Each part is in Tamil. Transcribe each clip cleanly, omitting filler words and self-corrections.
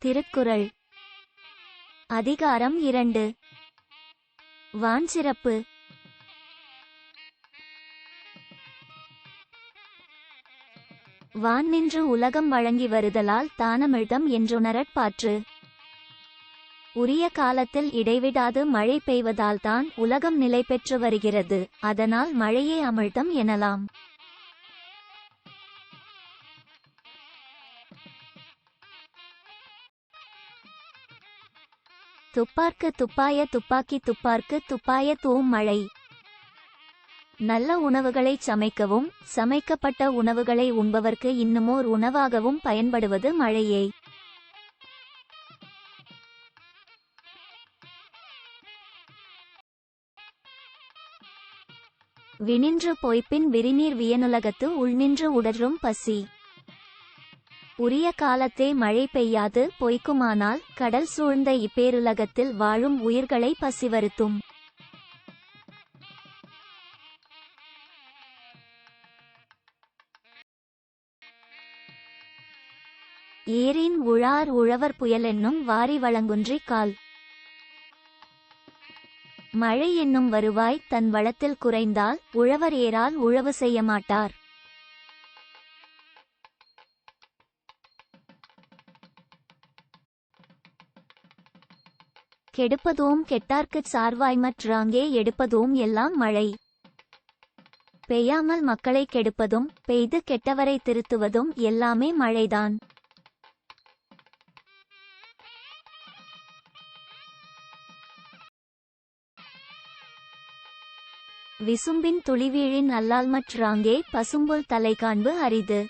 திருக்குறள் அதிகாரம் 2 வான்சிறப்பு. வான் நின்று உலகம் வழங்கி வருதலால் தானமிழ்தம் என்றுணரற் பாற்று. உரிய காலத்தில் இடைவிடாது மழை பெய்வதால்தான் உலகம் நிலை பெற்று வருகிறது. அதனால் மழையே அமிழ்தம் எனலாம். துப்பார்க்கு துப்பாய துப்பாக்கி துப்பார்க்கு துப்பாய தூவும் மழை. நல்ல உணவுகளைச் சமைக்கவும் சமைக்கப்பட்ட உணவுகளை உண்பவர்க்கு இன்னுமோர் உணவாகவும் பயன்படுவது மழையே. வினின்று பொய்ப்பின் விரிநீர் வியனுலகத்து உள்நின்று உடற்றும் பசி. உரிய காலத்தே மழை பெய்யாது பொய்க்குமானால் கடல் சூழ்ந்த இப்பேருலகத்தில் வாழும் உயிர்களை பசி வருத்தும். ஏரின் உழார் உழவர் புயல் என்னும் வாரி வழங்குன்றி கால். மழை என்னும் வருவாய் தன் வளத்தில் குறைந்தால் உழவர் ஏரால் உழவு செய்ய மாட்டார். கெடுப்பதும் கெட்டார்க்குச் சார்வாய்மற்றாங்கே எடுப்பதும் எல்லாம் மழை. பெய்யாமல் மக்களை கெடுப்பதும் பெய்து கெட்டவரை திருத்துவதும் எல்லாமே மழைதான். விசும்பின் துளிவீழின் அல்லால்மற்றாங்கே பசும்புல் தலை காண்பு அரிது.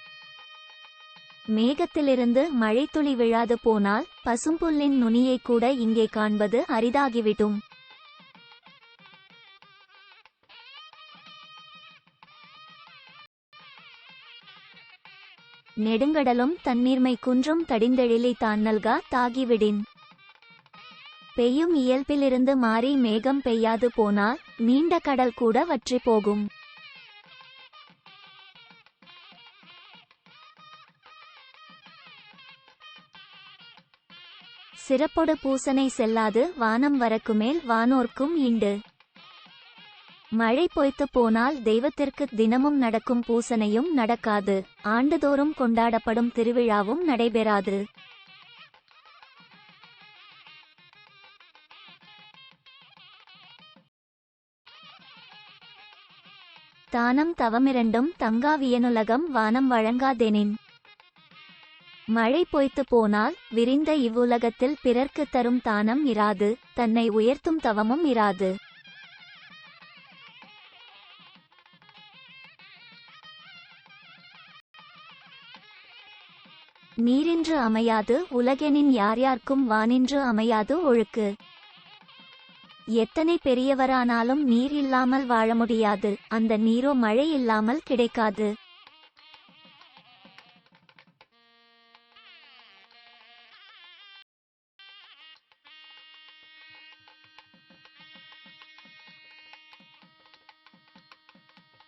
மேகத்திலிருந்து மழைத்துளி விழாது போனால் பசும்புல்லின் நுனியை கூட இங்கே காண்பது அரிதாகிவிடும். நெடுங்கடலும் தண்ணீர்மை குன்றும் தடிந்தெழிலி தான் நல்கா தாகிவிடின். பெய்யும் இயல்பிலிருந்து மாறி மேகம் பெய்யாது போனால் நீண்ட கடல் கூட வற்றி போகும். சிறப்பொடு பூசனை செல்லாது வானம் வரக்குமேல் வானோர்க்கும் இண்டு. மழை பொய்த்து போனால் தெய்வத்திற்கு தினமும் நடக்கும் பூசனையும் நடக்காது. ஆண்டுதோறும் கொண்டாடப்படும் திருவிழாவும் நடைபெறாது. தானம் தவமிரண்டும் தங்கா வியனுலகம் வானம் வழங்காதெனின். மழை பொய்த்து போனால் விரிந்த இவ்வுலகத்தில் பிறர்க்கு தரும் தானம் இராது, தன்னை உயர்த்தும் தவமும் இராது. நீரின்று அமையாது உலகெனின் யார்யார்க்கும் வானின்று அமையாது ஒழுக்கு. எத்தனை பெரியவரானாலும் நீர் இல்லாமல் வாழ முடியாது, அந்த நீரோ மழை இல்லாமல் கிடைக்காது.